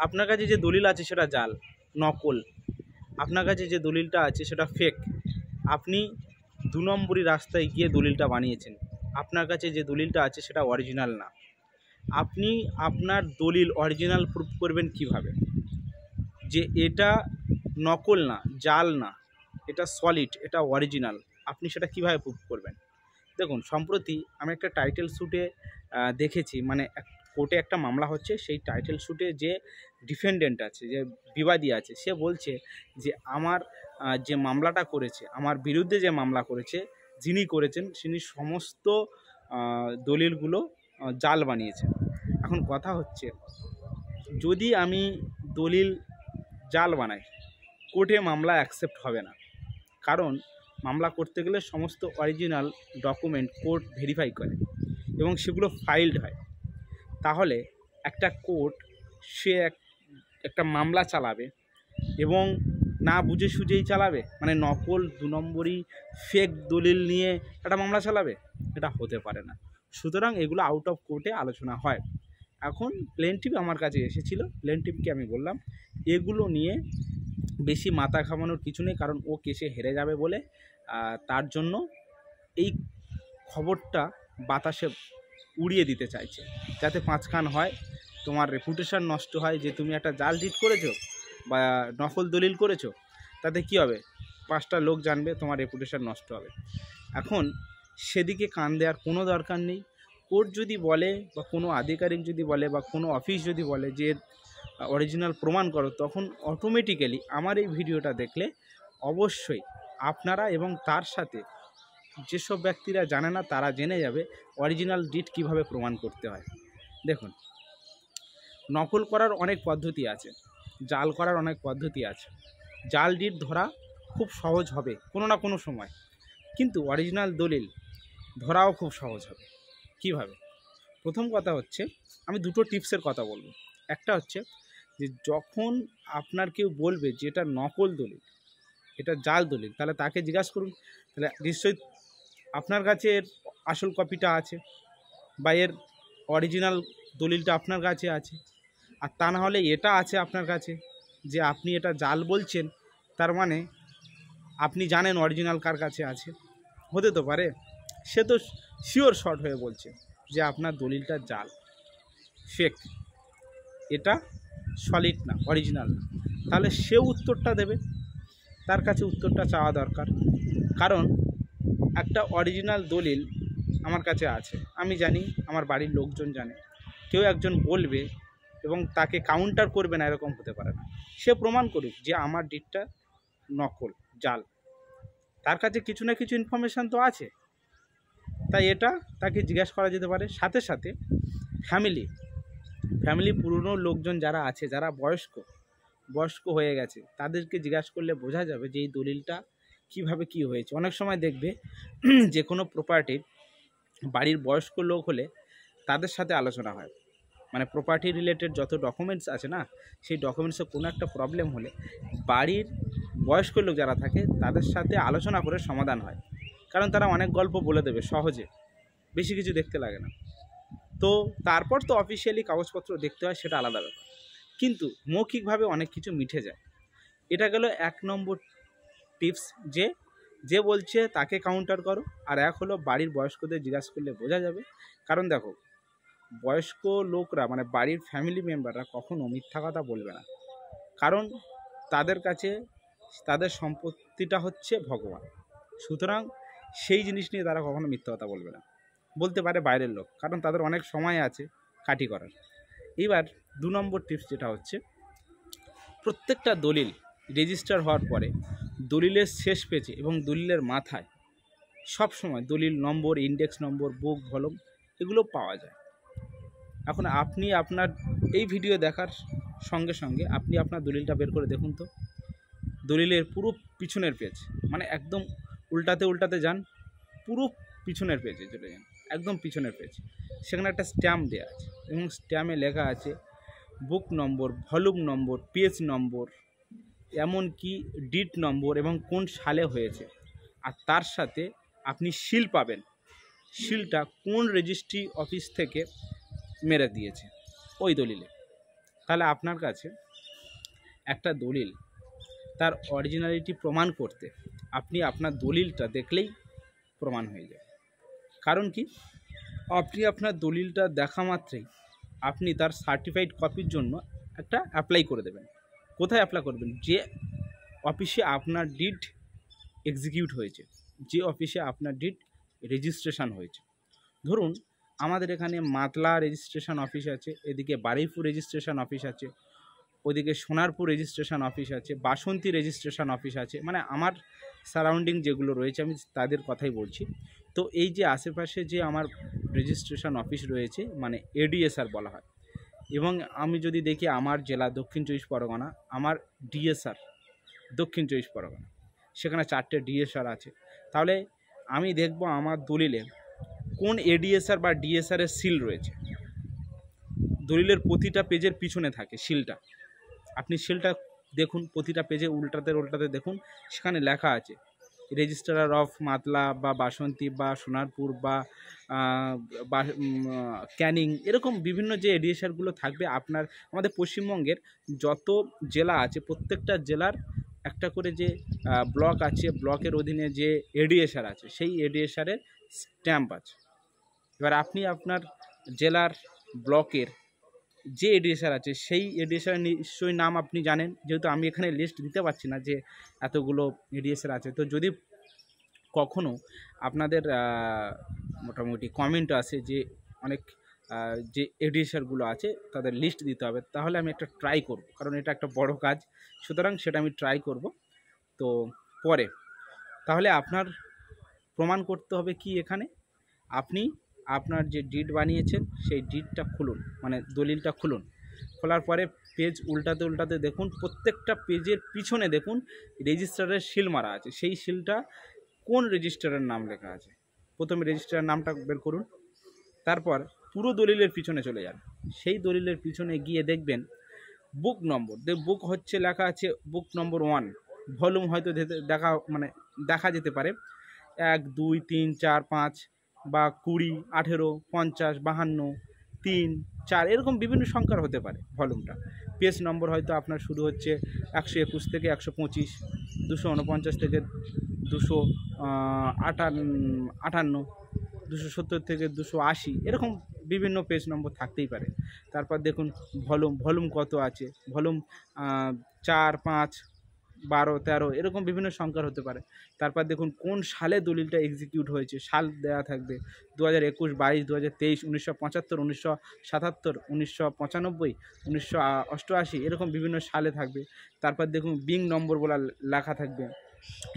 আপনার কাছে যে দলিল আছে সেটা জাল, নকল। আপনার কাছে যে দলিলটা আছে সেটা ফেক। আপনি 2 নম্বরই রাস্তায় গিয়ে দলিলটা বানিয়েছেন। আপনার কাছে যে দলিলটা আছে সেটা অরিজিনাল না। আপনি আপনার দলিল অরিজিনাল প্রুফ করবেন কিভাবে যে এটা নকল না, জাল না, এটা সলিড, এটা অরিজিনাল? আপনি সেটা কিভাবে প্রুফ করবেন? দেখুন, সম্প্রতি আমি একটা টাইটেল শ্যুটে দেখেছি, মানে কোর্টে একটা মামলা হচ্ছে, সেই টাইটেল শ্যুটে যে ডিফেন্ডেন্ট আছে, যে বিবাদী আছে, সে বলছে যে আমার যে মামলাটা করেছে, আমার বিরুদ্ধে যে মামলা করেছে, যিনি করেছেন তিনি সমস্ত দলিলগুলো জাল বানিয়েছেন। এখন কথা হচ্ছে, যদি আমি দলিল জাল বানাই, কোর্টে মামলা অ্যাকসেপ্ট হবে না। কারণ মামলা করতে গেলে সমস্ত অরিজিনাল ডকুমেন্ট কোর্ট ভেরিফাই করে এবং সেগুলো ফাইলড হয়। তাহলে একটা কোর্ট সে একটা মামলা চালাবে এবং না বুঝে সুঝেই চালাবে, মানে নকল 2 নম্বরই ফেক দলিল নিয়ে একটা মামলা চালাবে? এটা হতে পারে না। সুতরাং এগুলো আউট অফ কোর্টে আলোচনা হয়। এখন প্লেনটিফ আমার কাছে এসেছিল, প্লেনটিফকে আমি বললাম এগুলো নিয়ে বেশি মাথা ঘামানোর কিছু নেই, কারণ ও কেসে হেরে যাবে বলে তার জন্য এই খবরটা বাতাসে উড়িয়ে দিতে চাইছে, যাতে 5 খান হয়, তোমার রেপুটেশন নষ্ট হয়, যে তুমি একটা জাল ডিট করেছো বা নকল দলিল করেছো, তাতে কি হবে? 5টা লোক জানবে, তোমার রেপুটেশন নষ্ট হবে। এখন সেদিকে কান দেওয়ার কোনো দরকার নেই। কোর্ট যদি বলে বা কোনো আধিকারিক যদি বলে বা কোনো অফিস যদি বলে যে অরিজিনাল প্রমাণ করো, তখন অটোমেটিক্যালি আমার এই ভিডিওটা দেখলে অবশ্যই আপনারা এবং তার সাথে যেসব ব্যক্তিরা জানে না তারা জেনে যাবে অরিজিনাল ডিট কিভাবে প্রমাণ করতে হয়। দেখুন, নকল করার অনেক পদ্ধতি আছে, জাল করার অনেক পদ্ধতি আছে। জাল ডিট ধরা খুব সহজ হবে কোনো না কোনো সময়, কিন্তু অরিজিনাল দলিল ধরাও খুব সহজ হবে। কিভাবে? প্রথম কথা হচ্ছে, আমি 2টো টিপসের কথা বলবো। একটা হচ্ছে যে যখন আপনার কেউ বলবে যে এটা নকল দলিল, এটা জাল দলিল, তাহলে তাকে জিজ্ঞাসা করুন, তাহলে নিশ্চয়ই আপনার কাছে এর আসল কপিটা আছে বা এর অরিজিনাল দলিলটা আপনার কাছে আছে। আর তা না হলে এটা আছে আপনার কাছে, যে আপনি এটা জাল বলছেন, তার মানে আপনি জানেন অরিজিনাল কার কাছে আছে। হতে তো পারে সে তো শিওর শর্ট হয়ে বলছে যে আপনার দলিলটা জাল, ফেক, এটা সলিড না, অরিজিনাল না। তাহলে সে উত্তরটা দেবে, তার কাছে উত্তরটা চাওয়া দরকার। কারণ একটা অরিজিনাল দলিল আমার কাছে আছে, আমি জানি, আমার বাড়ির লোকজন জানে, কেউ একজন বলবে এবং তাকে কাউন্টার করবে না, এরকম হতে পারে না। সে প্রমাণ করুক যে আমার ডিটটা নকল, জাল, তার কাছে কিছু না কিছু ইনফরমেশান তো আছে। তাই এটা তাকে জিজ্ঞাসা করা যেতে পারে। সাথে সাথে ফ্যামিলি পুরনো লোকজন যারা আছে, যারা বয়স্ক হয়ে গেছে, তাদেরকে জিজ্ঞাসা করলে বোঝা যাবে যে এই দলিলটা কিভাবে কি হয়েছে। অনেক সময় দেখবে যে কোনো প্রপার্টির বাড়ির বয়স্ক লোক হলে তাদের সাথে আলোচনা হয়, মানে প্রপার্টি রিলেটেড যত ডকুমেন্টস আছে না, সেই ডকুমেন্টসে কোনো একটা প্রবলেম হলে বাড়ির বয়স্ক লোক যারা থাকে তাদের সাথে আলোচনা করে সমাধান হয়। কারণ তারা অনেক গল্প বলে দেবে সহজে, বেশি কিছু দেখতে লাগে না। তো তারপর তো অফিসিয়ালি কাগজপত্র দেখতে হয়, সেটা আলাদা ব্যাপার, কিন্তু মৌখিকভাবে অনেক কিছু মিটে যায়। এটা গেল 1 নম্বর টিপস, যে বলছে তাকে কাউন্টার করো। আর এক হলো বাড়ির বয়স্কদের জিজ্ঞাসা করলে বোঝা যাবে। কারণ দেখো, বয়স্ক লোকরা মানে বাড়ির ফ্যামিলি মেম্বাররা কখনো মিথ্যা কথা বলবে না, কারণ তাদের কাছে তাদের সম্পত্তিটা হচ্ছে ভগবান। সুতরাং সেই জিনিস নিয়ে তারা কখনো মিথ্যা কথা বলবে না। বলতে পারে বাইরের লোক, কারণ তাদের অনেক সময় আছে কাটি করার। এবার 2 নম্বর টিপস যেটা হচ্ছে, প্রত্যেকটা দলিল রেজিস্টার হওয়ার পরে দলিলের শেষ পেজে এবং দলিলের মাথায় সব সময় দলিল নম্বর, ইন্ডেক্স নম্বর, বুক, ভলম এগুলো পাওয়া যায়। এখন আপনি আপনার এই ভিডিও দেখার সঙ্গে সঙ্গে আপনি আপনার দলিলটা বের করে দেখুন তো, দলিলের পুরো পিছনের পেজ, মানে একদম উল্টাতে যান, পুরো পিছনের পেজে চলে যান, একদম পিছনের পেজ, সেখানে একটা স্ট্যাম্প দেওয়া আছে এবং স্ট্যাম্পে লেখা আছে বুক নম্বর, ভলিউম নম্বর, পেজ নম্বর, এমনকি ডিট নম্বর এবং কোন সালে হয়েছে। আর তার সাথে আপনি সিল পাবেন, সিলটা কোন রেজিস্ট্রি অফিস থেকে মেরে দিয়েছে ওই দলিলে। তাহলে আপনার কাছে একটা দলিল তার অরিজিনালিটি প্রমাণ করতে আপনি আপনার দলিলটা দেখলেই প্রমাণ হয়ে যাবে। কারণ কি, আপনি আপনার দলিলটা দেখা মাত্রই আপনি তার সার্টিফাইড কপির জন্য একটা অ্যাপ্লাই করে দেবেন। কোথায় অ্যাপ্লাই করবেন? যে অফিসে আপনার ডিড এক্সিকিউট হয়েছে, যে অফিসে আপনার ডিড রেজিস্ট্রেশন হয়েছে। ধরুন আমাদের এখানে মাতলা রেজিস্ট্রেশন অফিস আছে, এদিকে বারুইপুর রেজিস্ট্রেশন অফিস আছে, ওদিকে সোনারপুর রেজিস্ট্রেশন অফিস আছে, বাসন্তী রেজিস্ট্রেশন অফিস আছে, মানে আমার সারাউন্ডিং যেগুলো রয়েছে আমি তাদের কথাই বলছি। তো এই যে আশেপাশে যে আমার রেজিস্ট্রেশন অফিস রয়েছে মানে এডিএসআর বলা হয়, এবং আমি যদি দেখি আমার জেলা দক্ষিণ চব্বিশ পরগনা, আমার ডিএসআর দক্ষিণ চব্বিশ পরগনা, সেখানে 4টে ডিএসআর আছে, তাহলে আমি দেখব আমার দলিলে কোন এডিএসআর বা ডিএসআরের সিল রয়েছে। দলিলের প্রতিটা পেজের পিছনে থাকে সিলটা, আপনি সিলটা দেখুন, প্রতিটা পেজে উল্টাতে উল্টাতে দেখুন, সেখানে লেখা আছে রেজিস্ট্রার অফ মাতলা বা বাসন্তী বা সোনারপুর বা ক্যানিং, এরকম বিভিন্ন যে এডিএসআরগুলো থাকবে। আপনার আমাদের পশ্চিমবঙ্গের যত জেলা আছে প্রত্যেকটা জেলার একটা করে যে ব্লক আছে, ব্লকের অধীনে যে এডিএসআর আছে সেই এডিএসআরের স্ট্যাম্প আছে। এবার আপনি আপনার জেলার ব্লকের যে এডিএসআর আছে সেই এডিএসআর নিশ্চয়ই নাম আপনি জানেন, যেহেতু আমি এখানে লিস্ট দিতে পারছি না যে এতগুলো এডিএসআর আছে। তো যদি কখনো আপনাদের মোটামুটি কমেন্ট আসে যে অনেক যে এডিএসআরগুলো আছে তাদের লিস্ট দিতে হবে, তাহলে আমি একটা ট্রাই করব, কারণ এটা একটা বড় কাজ, সুতরাং সেটা আমি ট্রাই করব। তো পরে তাহলে আপনার প্রমাণ করতে হবে কি, এখানে আপনি আপনার যে ডিড বানিয়েছেন সেই ডিডটা খুলুন, মানে দলিলটা খুলুন। খোলার পরে পেজ উল্টাতে উল্টাতে দেখুন, প্রত্যেকটা পেজের পিছনে দেখুন রেজিস্ট্রারের সিল মারা আছে, সেই সিলটা কোন রেজিস্ট্রারের নাম লেখা আছে। প্রথমে রেজিস্ট্রারের নামটা বের করুন, তারপর পুরো দলিলের পিছনে চলে যান, সেই দলিলের পিছনে গিয়ে দেখবেন বুক নম্বর, বুক হচ্ছে লেখা আছে বুক নম্বর 1, ভলিউম হয়তো দেখা যেতে পারে 1, 2, 3, 4, 5 বা 20, 18, 50, 52, 3, 4 এরকম বিভিন্ন সংখ্যার হতে পারে ভলিউমটা। পেজ নম্বর হয়তো আপনার শুরু হচ্ছে 121 থেকে 125, 249 থেকে 258, 270 থেকে 280, এরকম বিভিন্ন পেজ নম্বর থাকতেই পারে। তারপর দেখুন ভলিউম কত আছে, ভলিউম 4, 5, 12, 13 এরকম বিভিন্ন সংখ্যার হতে পারে। তারপর দেখুন কোন সালে দলিলটা এক্সিকিউট হয়েছে, সাল দেওয়া থাকবে 2021, 22, 2023, 1975, 1977, 1995, 1988, এরকম বিভিন্ন সালে থাকবে। তারপর দেখুন বিং নম্বর বলা লেখা থাকবে,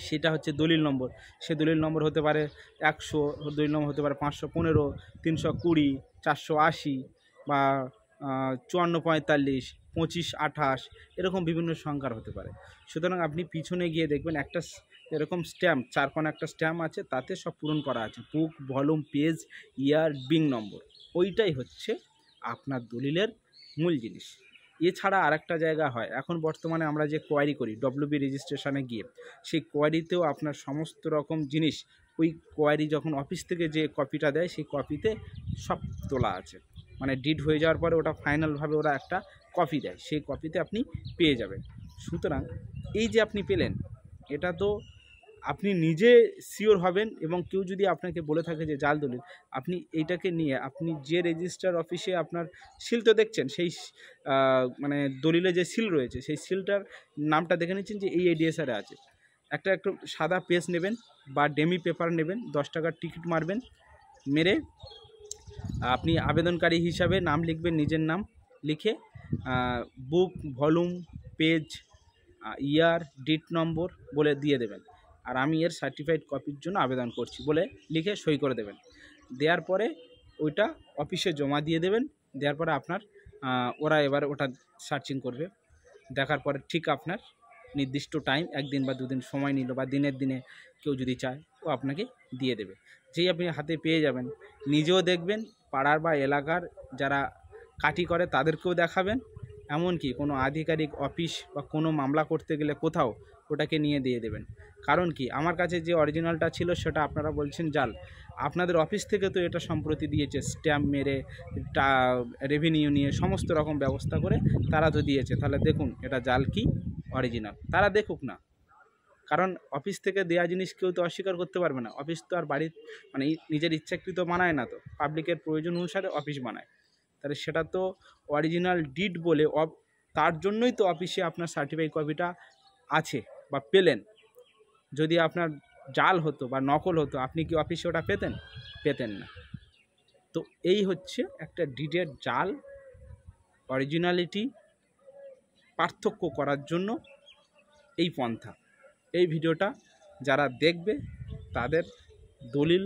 সেটা হচ্ছে দলিল নম্বর। সে দলিল নম্বর হতে পারে 100, দলিল নম্বর হতে পারে 515, 320, 480 বা 5445, 2528, এরকম বিভিন্ন সংখ্যার হতে পারে। সুতরাং আপনি পিছনে গিয়ে দেখবেন একটা এরকম স্ট্যাম্প, 4 কোণা একটা স্ট্যাম্প আছে, তাতে সব পূরণ করা আছে বুক, ভলিউম, পেজ, ইয়ার, বিং নম্বর। ওইটাই হচ্ছে আপনার দলিলের মূল জিনিস। এছাড়া আরেকটা জায়গা হয়, এখন বর্তমানে আমরা যে কোয়ারি করি ডব্লিউবি রেজিস্ট্রেশনে গিয়ে, সেই কোয়ারিতেও আপনার সমস্ত রকম জিনিস ওই কোয়ারি যখন অফিস থেকে যে কপিটা দেয় সেই কপিতে সব তোলা আছে, মানে ডিড হয়ে যাওয়ার পরে ওটা ফাইনালভাবে ওরা একটা কপি দেয়, সেই কপিতে আপনি পেয়ে যাবেন। সুতরাং এই যে আপনি পেলেন, এটা তো আপনি নিজে শিওর হবেন, এবং কেউ যদি আপনাকে বলে থাকে যে জাল দলিল, আপনি এইটাকে নিয়ে আপনি যে রেজিস্ট্রার অফিসে আপনার সিল তো দেখছেন, সেই মানে দলিলে যে সিল রয়েছে সেই সিলটার নামটা দেখে নিচ্ছেন যে এই এডিএসআরে আছে। একটু সাদা পেজ নেবেন বা ডেমি পেপার নেবেন, 10 টাকার টিকিট মারবেন, মেরে আপনি আবেদনকারী হিসাবে নাম লিখবেন, নিজের নাম লিখে বুক, ভলিউম, পেজ, ইয়ার, ডিড নম্বর বলে দিয়ে দেবেন, আর আমি এর সার্টিফাইড কপির জন্য আবেদন করছি বলে লিখে সই করে দেবেন। দেওয়ার পরে ওইটা অফিসে জমা দিয়ে দেবেন। দেওয়ার পরে আপনার ওরা এবার ওটা সার্চিং করবে, দেখার পরে ঠিক আপনার নির্দিষ্ট টাইম, 1 দিন বা 2 দিন সময় নিল, বা দিনের দিনে কেউ যদি চায় ও আপনাকে দিয়ে দেবে। যেই আপনি হাতে পেয়ে যাবেন, নিজেও দেখবেন, পাড়ার বা এলাকার যারা কাটি করে তাদেরকেও দেখাবেন, এমনকি কোনো আধিকারিক অফিস বা কোনো মামলা করতে গেলে কোথাও ওটাকে নিয়ে দিয়ে দেবেন। কারণ কি, আমার কাছে যে অরিজিনালটা ছিল সেটা আপনারা বলছেন জাল, আপনাদের অফিস থেকে তো এটা সম্প্রতি দিয়েছে, স্ট্যাম্প মেরে রেভিনিউ নিয়ে সমস্ত রকম ব্যবস্থা করে তারা তো দিয়েছে। তাহলে দেখুন এটা জাল কি অরিজিনাল, তারা দেখুক না। কারণ অফিস থেকে দেওয়া জিনিস কেউ তো অস্বীকার করতে পারবে না। অফিস তো আর বাড়ির মানে নিজের ইচ্ছাকৃত বানায় না, তো পাবলিকের প্রয়োজন অনুসারে অফিস বানায়। তাহলে সেটা তো অরিজিনাল ডিড বলে তার জন্যই তো অফিসে আপনার সার্টিফাইড কপিটা আছে বা পেলেন। যদি আপনার জাল হতো বা নকল হতো, আপনি কি অফিসে ওটা পেতেন? পেতেন না। তো এই হচ্ছে একটা ডিডের জাল অরিজিনালিটি পার্থক্য করার জন্য এই পন্থা। এই ভিডিওটা যারা দেখবে তাদের দলিল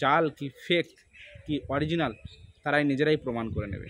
জাল কি ফেক কি অরিজিনাল তারাই নিজেরাই প্রমাণ করে নেবে।